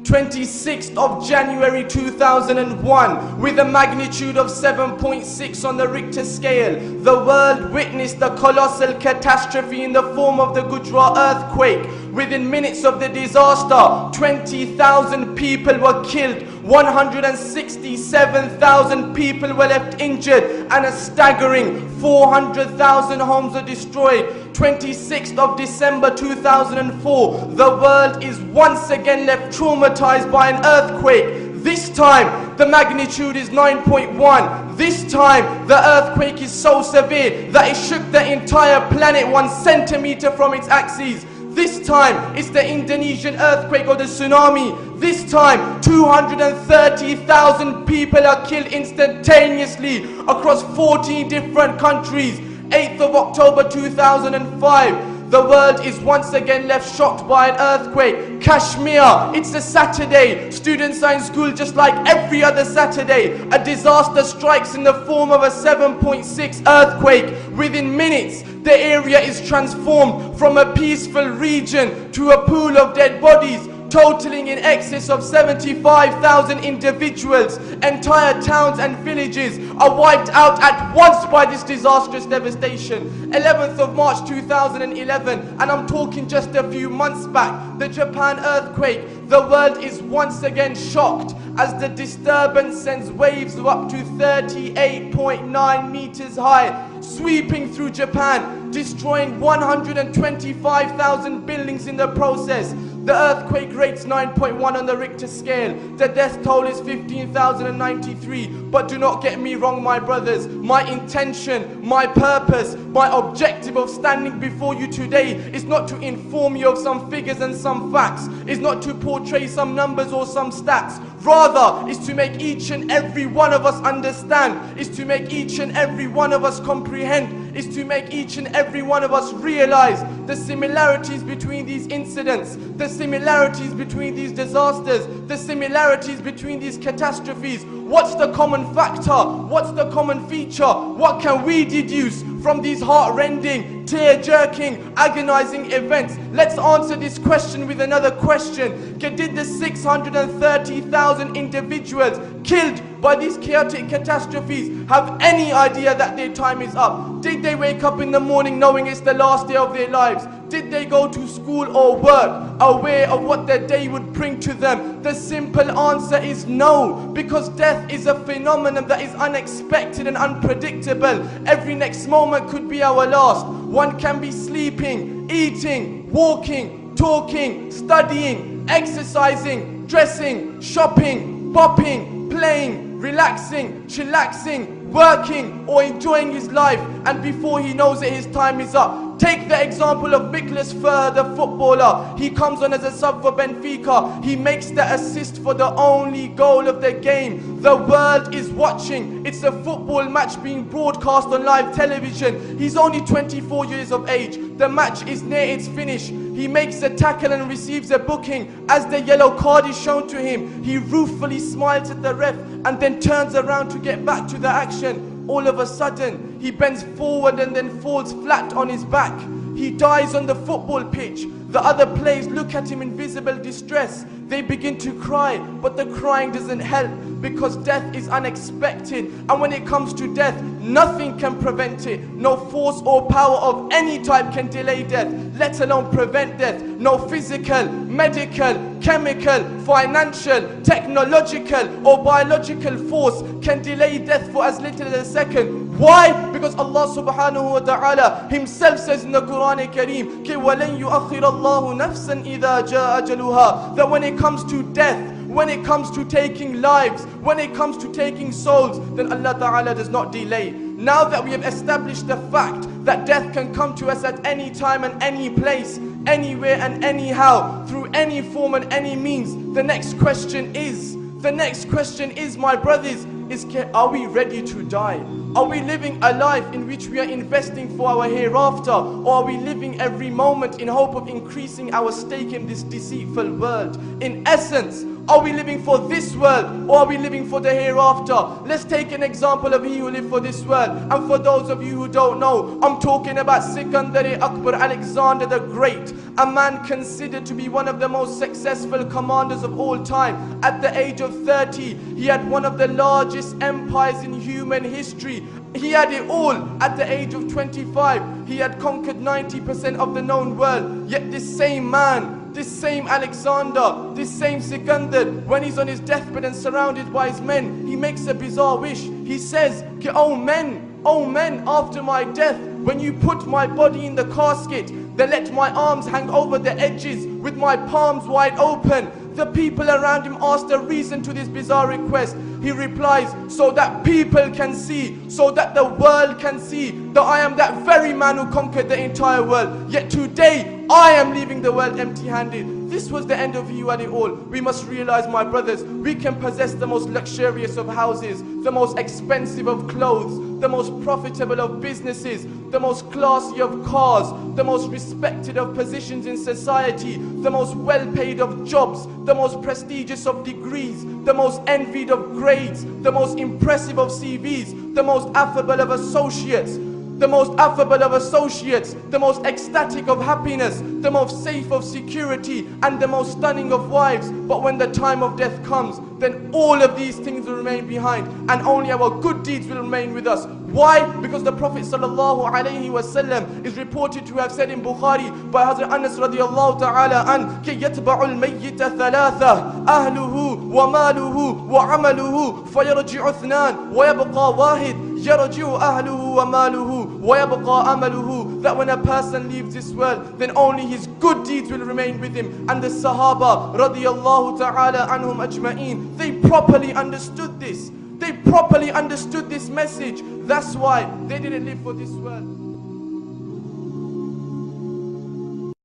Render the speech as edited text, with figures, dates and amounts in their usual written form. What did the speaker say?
26th of January 2001, with a magnitude of 7.6 on the Richter scale, the world witnessed a colossal catastrophe in the form of the Gujarat earthquake. Within minutes of the disaster, 20,000 people were killed, 167,000 people were left injured, and a staggering 400,000 homes were destroyed. 26th of December 2004, the world is once again left traumatized by an earthquake. This time, the magnitude is 9.1. This time, the earthquake is so severe that it shook the entire planet 1 centimeter from its axis. This time, it's the Indonesian earthquake or the tsunami. This time, 230,000 people are killed instantaneously across 14 different countries. 8th of October 2005, the world is once again left shocked by an earthquake. Kashmir, it's a Saturday. Students are in school just like every other Saturday. A disaster strikes in the form of a 7.6 earthquake. Within minutes, the area is transformed from a peaceful region to a pool of dead bodies, totaling in excess of 75,000 individuals. Entire towns and villages are wiped out at once by this disastrous devastation. 11th of March 2011, and I'm talking just a few months back, the Japan earthquake. The world is once again shocked as the disturbance sends waves of up to 38.9 meters high, sweeping through Japan, destroying 125,000 buildings in the process. The earthquake rates 9.1 on the Richter scale. The death toll is 15,093. But do not get me wrong, my brothers. My intention, my purpose, my objective of standing before you today is not to inform you of some figures and some facts. Is not to portray some numbers or some stats. Rather, is to make each and every one of us understand. Is to make each and every one of us comprehend. Is to make each and every one of us realize the similarities between these incidents, the similarities between these disasters, the similarities between these catastrophes. What's the common factor? What's the common feature? What can we deduce from these heart-rending, tear-jerking, agonizing events? Let's answer this question with another question. Did the 630,000 individuals killed by these chaotic catastrophes have any idea that their time is up? Did they wake up in the morning knowing it's the last day of their lives? Did they go to school or work aware of what their day would bring to them? The simple answer is no, because death is a phenomenon that is unexpected and unpredictable. Every next moment could be our last. One can be sleeping, eating, walking, talking, studying, exercising, dressing, shopping, bopping, playing, relaxing, chillaxing, working or enjoying his life, and before he knows it, his time is up. Take the example of Miklas Fer, the footballer. He comes on as a sub for Benfica. He makes the assist for the only goal of the game. The world is watching. It's a football match being broadcast on live television. He's only 24 years of age. The match is near its finish. He makes a tackle and receives a booking. As the yellow card is shown to him, he ruefully smiles at the ref and then turns around to get back to the action. All of a sudden, he bends forward and then falls flat on his back. He dies on the football pitch. The other players look at him in visible distress. They begin to cry, but the crying doesn't help because death is unexpected. And when it comes to death, nothing can prevent it. No force or power of any type can delay death, let alone prevent death. No physical, medical, chemical, financial, technological or biological force can delay death for as little as a second. Why? Because Allah subhanahu wa ta'ala himself says in the Quran Kareem, وَلَنْ يُؤَخِّرَ اللَّهُ نَفْسًا إِذَا جَاءَ أَجَلُهَا, that when it comes to death, when it comes to taking lives, when it comes to taking souls, then Allah Ta'ala does not delay. Now that we have established the fact that death can come to us at any time and any place, anywhere and anyhow, through any form and any means, the next question is, my brothers, are we ready to die? Are we living a life in which we are investing for our hereafter? Or are we living every moment in hope of increasing our stake in this deceitful world? In essence, Are we living for this world, or are we living for the hereafter? Let's take an example of he who lived for this world. And for those of you who don't know, I'm talking about Sikandar Akbar, Alexander the Great, a man considered to be one of the most successful commanders of all time. At the age of 30, he had one of the largest empires in human history. He had it all. At the age of 25, he had conquered 90% of the known world. Yet this same man, this same Alexander, this same Sikandar, when he's on his deathbed and surrounded by his men, he makes a bizarre wish. He says, oh men, after my death, when you put my body in the casket, then let my arms hang over the edges with my palms wide open. The people around him ask the reason to this bizarre request. He replies, so that people can see, so that the world can see that I am that very man who conquered the entire world. Yet today, I am leaving the world empty-handed. This was the end of you and it all. We must realize, my brothers, we can possess the most luxurious of houses, the most expensive of clothes, the most profitable of businesses, the most classy of cars, the most respected of positions in society, the most well-paid of jobs, the most prestigious of degrees, the most envied of grades, the most impressive of CVs, the most affable of associates, the most affable of associates, the most ecstatic of happiness, the most safe of security, and the most stunning of wives. But when the time of death comes, then all of these things will remain behind, and only our good deeds will remain with us. Why? Because the Prophet ﷺ is reported to have said in Bukhari by Hazrat Anas radiallahu ta'ala an, كي يتبع الميت ثلاثة أهله وماله وعمله فيرجع اثنان ويبقى واحد يرجع أهله وماله ويبقى أمله. That when a person leaves this world, then only his good deeds will remain with him. And the Sahaba radiallahu ta'ala anhum ajma'een, they properly understood this. They properly understood this message. That's why they didn't live for this world.